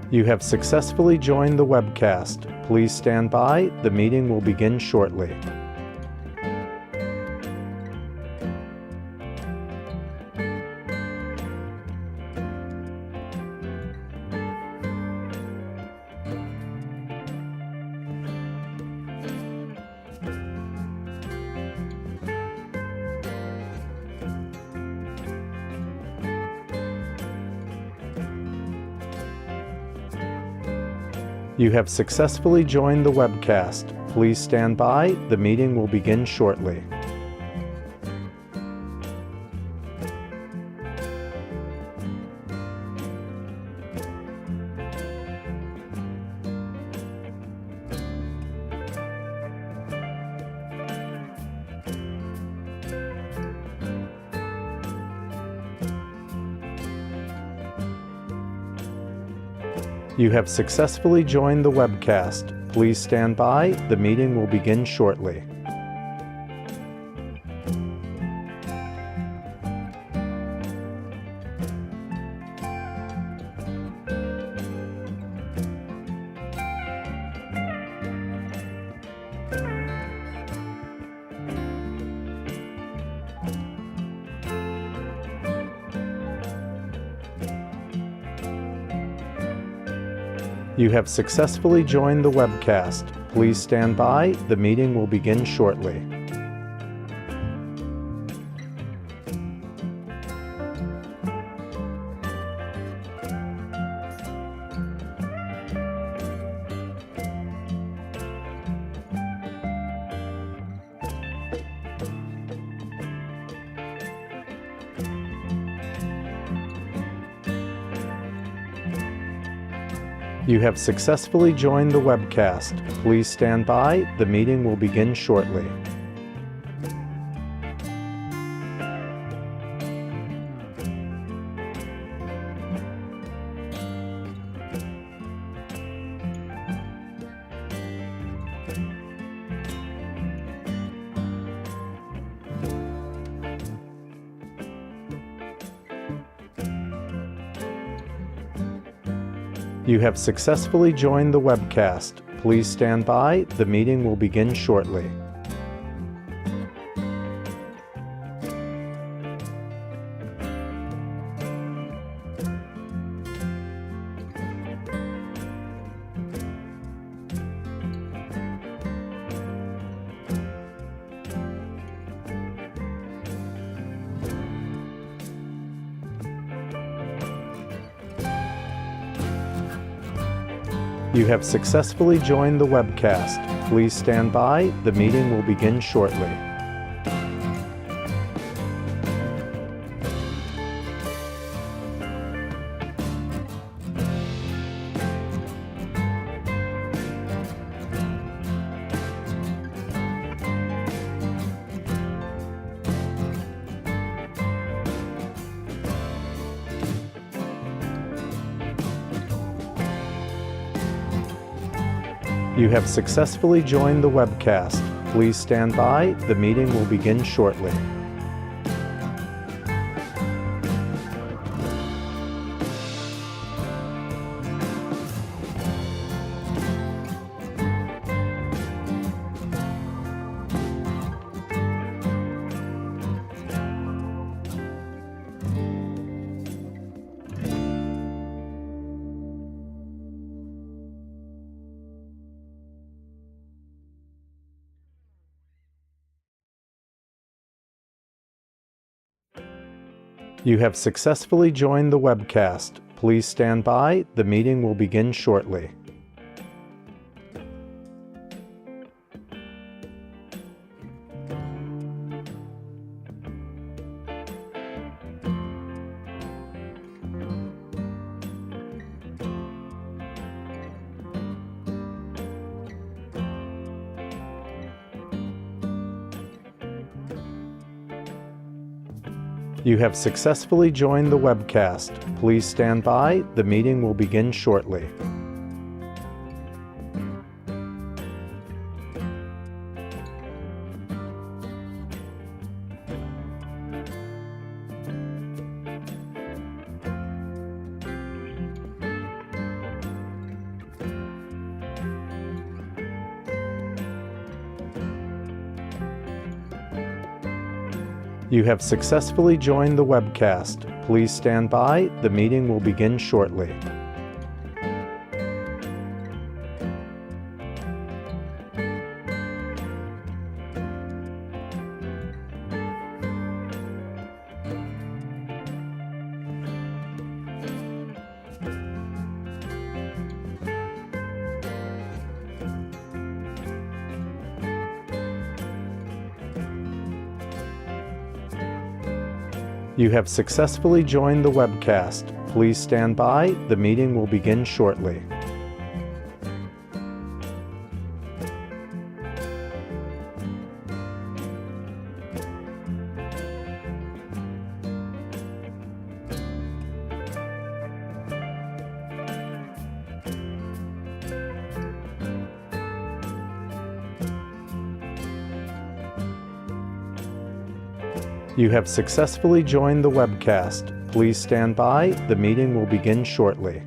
You have successfully joined the webcast. Please stand by. The meeting will begin shortly. You have successfully joined the webcast. Please stand by. The meeting will begin shortly. You have successfully joined the webcast. Please stand by. The meeting will begin shortly. You have successfully joined the webcast. Please stand by. The meeting will begin shortly. You have successfully joined the webcast. Please stand by. The meeting will begin shortly. You have successfully joined the webcast. Please stand by. The meeting will begin shortly. You have successfully joined the webcast. Please stand by. The meeting will begin shortly. You have successfully joined the webcast. Please stand by. The meeting will begin shortly. You have successfully joined the webcast. Please stand by. The meeting will begin shortly. You have successfully joined the webcast. Please stand by. The meeting will begin shortly. You have successfully joined the webcast. Please stand by. The meeting will begin shortly. You have successfully joined the webcast. Please stand by. The meeting will begin shortly. You have successfully joined the webcast. Please stand by. The meeting will begin shortly.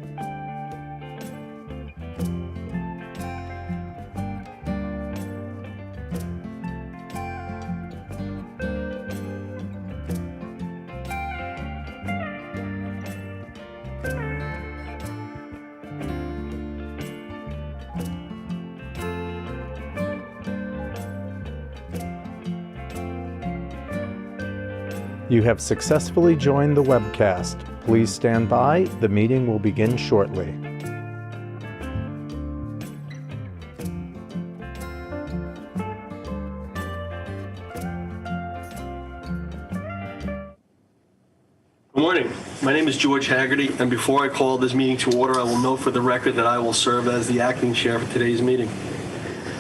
You have successfully joined the webcast. Please stand by. The meeting will begin shortly. Good morning. My name is George Haggerty, and before I call this meeting to order, I will note for the record that I will serve as the acting chair for today's meeting.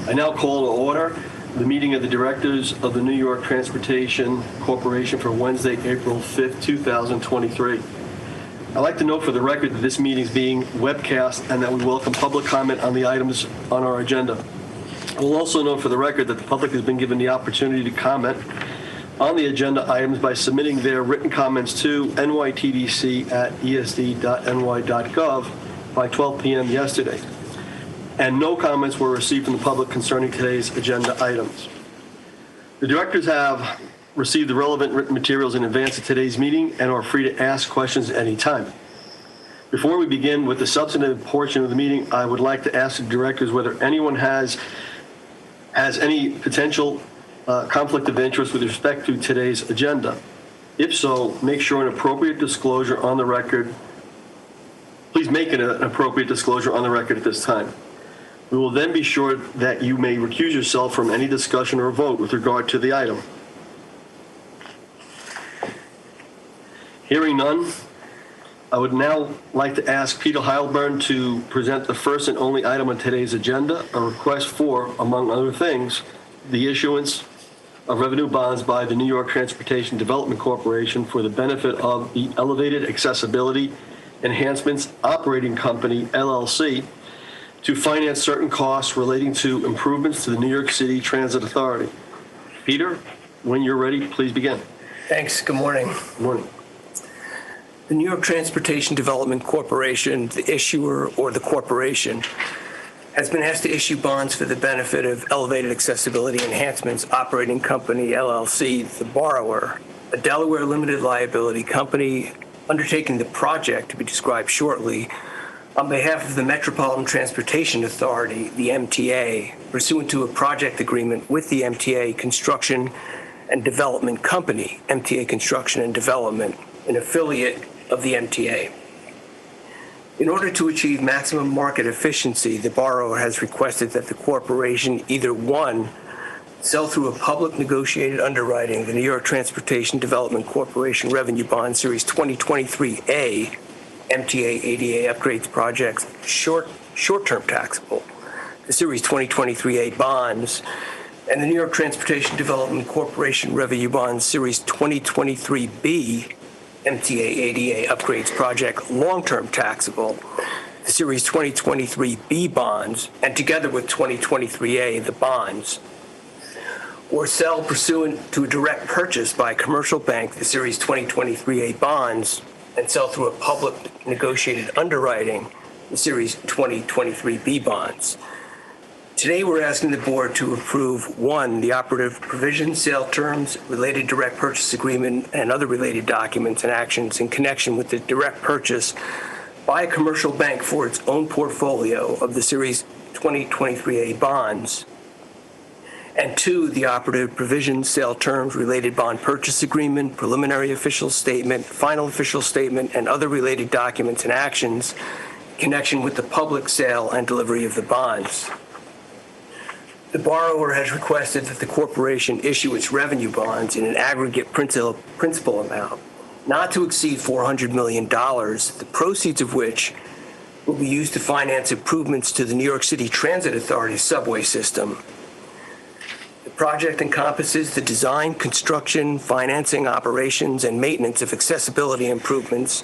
I now call to order the meeting of the directors of the New York Transportation Corporation for Wednesday, April 5th, 2023. I'd like to note for the record that this meeting is being webcast and that we welcome public comment on the items on our agenda. I will also note for the record that the public has been given the opportunity to comment on the agenda items by submitting their written comments to nytdc@esd.ny.gov by 12 p.m. yesterday. And no comments were received from the public concerning today's agenda items. The directors have received the relevant written materials in advance of today's meeting and are free to ask questions at any time. Before we begin with the substantive portion of the meeting, I would like to ask the directors whether anyone has any potential conflict of interest with respect to today's agenda. If so, make sure an appropriate disclosure on the record. Please make an appropriate disclosure on the record at this time. We will then be sure that you may recuse yourself from any discussion or vote with regard to the item. Hearing none, I would now like to ask Peter Heilburn to present the first and only item on today's agenda, a request for, among other things, the issuance of revenue bonds by the New York Transportation Development Corporation for the benefit of the Elevated Accessibility Enhancements Operating Company, LLC, to finance certain costs relating to improvements to the New York City Transit Authority. Peter, when you're ready, please begin. Thanks. Good morning. Good morning. The New York Transportation Development Corporation, the issuer or the corporation, has been asked to issue bonds for the benefit of Elevated Accessibility Enhancements Operating Company, LLC, the borrower, a Delaware limited liability company undertaking the project to be described shortly, on behalf of the Metropolitan Transportation Authority, the MTA, pursuant to a project agreement with the MTA Construction and Development Company, MTA Construction and Development, an affiliate of the MTA. In order to achieve maximum market efficiency, the borrower has requested that the corporation either, one, sell through a public negotiated underwriting the New York Transportation Development Corporation Revenue Bond Series 2023A, MTA ADA Upgrades Projects, short-term taxable, the Series 2023A bonds, and the New York Transportation Development Corporation Revenue Bonds Series 2023B, MTA ADA Upgrades Project, long-term taxable, the Series 2023B bonds, and together with 2023A, the bonds, or sell pursuant to a direct purchase by a commercial bank, the Series 2023A bonds, and sell through a public negotiated underwriting, the Series 2023B bonds. Today, we're asking the board to approve, one, the operative provisions, sale terms, related direct purchase agreement, and other related documents and actions in connection with the direct purchase by a commercial bank for its own portfolio of the Series 2023A bonds. And two, the operative provisions, sale terms, related bond purchase agreement, preliminary official statement, final official statement, and other related documents and actions in connection with the public sale and delivery of the bonds. The borrower has requested that the corporation issue its revenue bonds in an aggregate principal amount not to exceed $400 million, the proceeds of which will be used to finance improvements to the New York City Transit Authority's subway system. The project encompasses the design, construction, financing, operations, and maintenance of accessibility improvements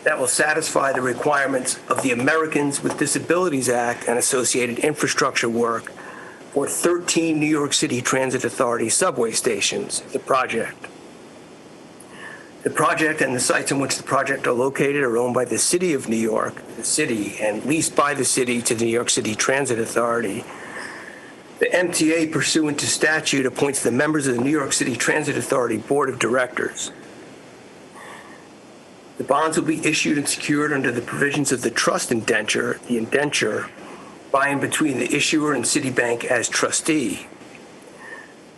that will satisfy the requirements of the Americans with Disabilities Act and associated infrastructure work for 13 New York City Transit Authority subway stations. The project and the sites in which the project are located are owned by the City of New York, the city, and leased by the city to the New York City Transit Authority. The MTA, pursuant to statute, appoints the members of the New York City Transit Authority Board of Directors. The bonds will be issued and secured under the provisions of the trust indenture, the indenture, by and between the issuer and Citibank as trustee.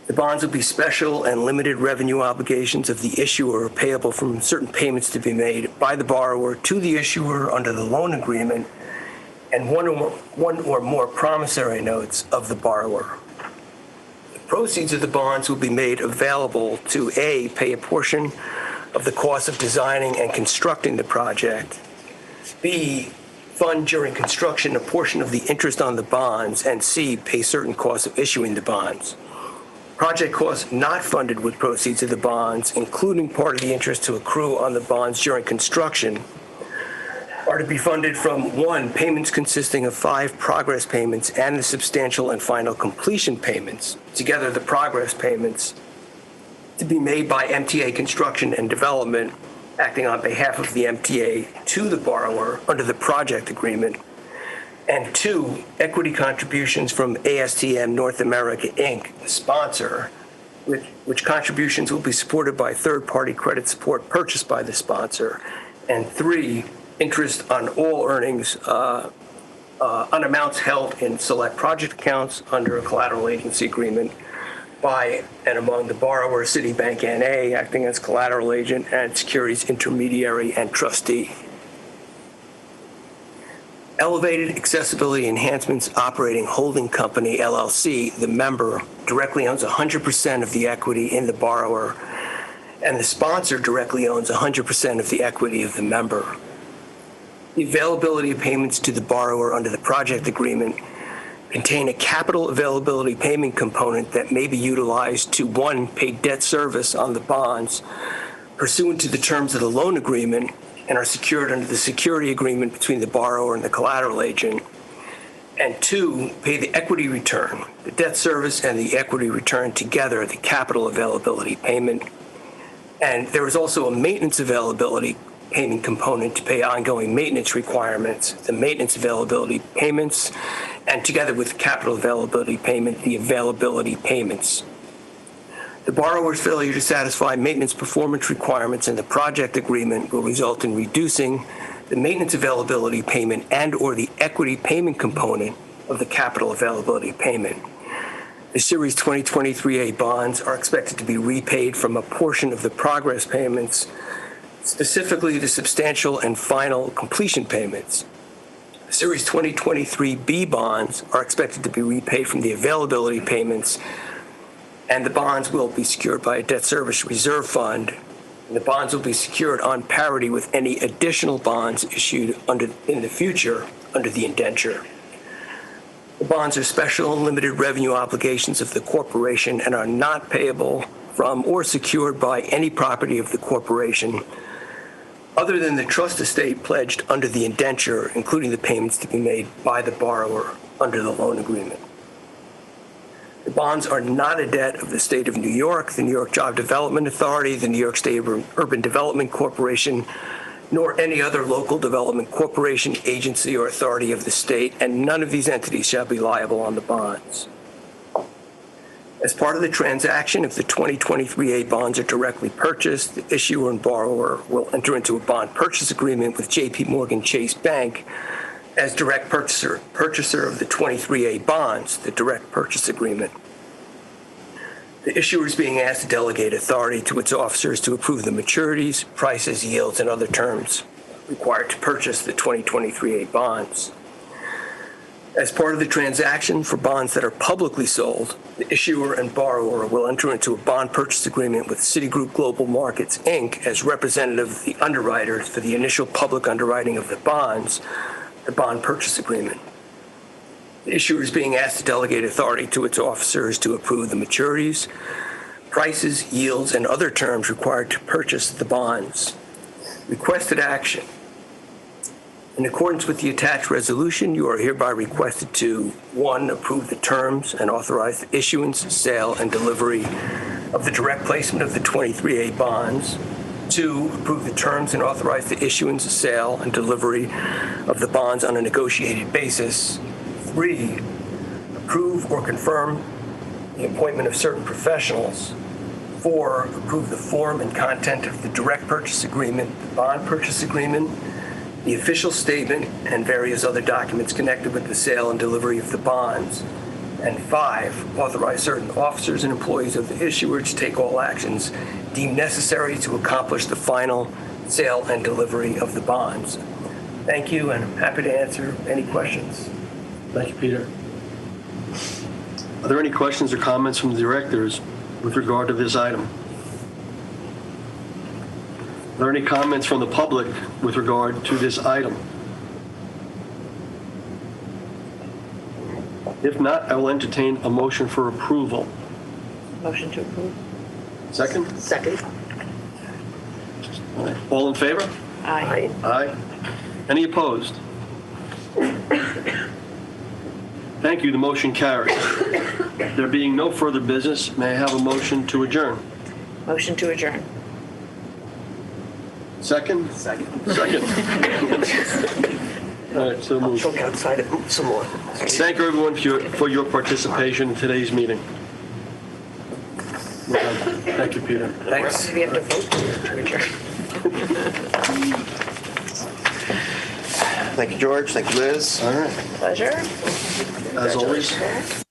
The bonds will be special and limited revenue obligations of the issuer payable from certain payments to be made by the borrower to the issuer under the loan agreement and one or more promissory notes of the borrower. The proceeds of the bonds will be made available to A, pay a portion of the cost of designing and constructing the project, B, fund during construction a portion of the interest on the bonds, and C, pay certain costs of issuing the bonds. Project costs not funded with proceeds of the bonds, including part of the interest to accrue on the bonds during construction, are to be funded from, one, payments consisting of 5 progress payments and the substantial and final completion payments, together the progress payments, to be made by MTA Construction and Development, acting on behalf of the MTA to the borrower under the project agreement, and 2, equity contributions from ASTM North America, Inc., the sponsor, which contributions will be supported by third-party credit support purchased by the sponsor, and 3, interest on all earnings on amounts held in select project accounts under a collateral agency agreement by and among the borrower, Citibank N.A., acting as collateral agent and securities intermediary and trustee. Elevated Accessibility Enhancements Operating Holding Company, LLC, the member, directly owns 100% of the equity in the borrower, and the sponsor directly owns 100% of the equity of the member. The availability of payments to the borrower under the project agreement contain a capital availability payment component that may be utilized to, 1, pay debt service on the bonds pursuant to the terms of the loan agreement and are secured under the security agreement between the borrower and the collateral agent, and 2, pay the equity return, the debt service and the equity return together, the capital availability payment. And there is also a maintenance availability payment component to pay ongoing maintenance requirements, the maintenance availability payments, and together with the capital availability payment, the availability payments. The borrower's failure to satisfy maintenance performance requirements in the project agreement will result in reducing the maintenance availability payment and/or the equity payment component of the capital availability payment. The Series 2023A bonds are expected to be repaid from a portion of the progress payments, specifically the substantial and final completion payments. The Series 2023B bonds are expected to be repaid from the availability payments, and the bonds will be secured by a debt service reserve fund, and the bonds will be secured on parity with any additional bonds issued in the future under the indenture. The bonds are special and limited revenue obligations of the corporation and are not payable from or secured by any property of the corporation other than the trust estate pledged under the indenture, including the payments to be made by the borrower under the loan agreement. The bonds are not a debt of the State of New York, the New York Job Development Authority, the New York State Urban Development Corporation, nor any other local development corporation, agency, or authority of the state, and none of these entities shall be liable on the bonds. As part of the transaction, if the 2023A bonds are directly purchased, the issuer and borrower will enter into a bond purchase agreement with J.P. Morgan Chase Bank as direct purchaser of the 23A bonds, the direct purchase agreement. The issuer is being asked to delegate authority to its officers to approve the maturities, prices, yields, and other terms required to purchase the 2023A bonds. As part of the transaction for bonds that are publicly sold, the issuer and borrower will enter into a bond purchase agreement with Citigroup Global Markets, Inc. as representative of the underwriters for the initial public underwriting of the bonds, the bond purchase agreement. The issuer is being asked to delegate authority to its officers to approve the maturities, prices, yields, and other terms required to purchase the bonds. Requested action. In accordance with the attached resolution, you are hereby requested to, 1, approve the terms and authorize the issuance, sale, and delivery of the direct placement of the 23A bonds. 2, approve the terms and authorize the issuance, sale, and delivery of the bonds on a negotiated basis. 3, approve or confirm the appointment of certain professionals. 4, approve the form and content of the direct purchase agreement, the bond purchase agreement, the official statement, and various other documents connected with the sale and delivery of the bonds. And 5, authorize certain officers and employees of the issuer to take all actions deemed necessary to accomplish the final sale and delivery of the bonds. Thank you, and I'm happy to answer any questions. Thank you, Peter. Are there any questions or comments from the directors with regard to this item? Are there any comments from the public with regard to this item? If not, I will entertain a motion for approval. Motion to approve. Second? Second. All in favor? Aye. Aye. Any opposed? Thank you. The motion carries. There being no further business, may I have a motion to adjourn? Motion to adjourn. Second? Second. All right, so moved. Look outside and move some more. Thank you, everyone, for your participation in today's meeting. Well done. Thank you, Peter. Thanks. Do we have to vote to adjourn? Thank you, George. Thank you, Liz. All right. Pleasure. As always.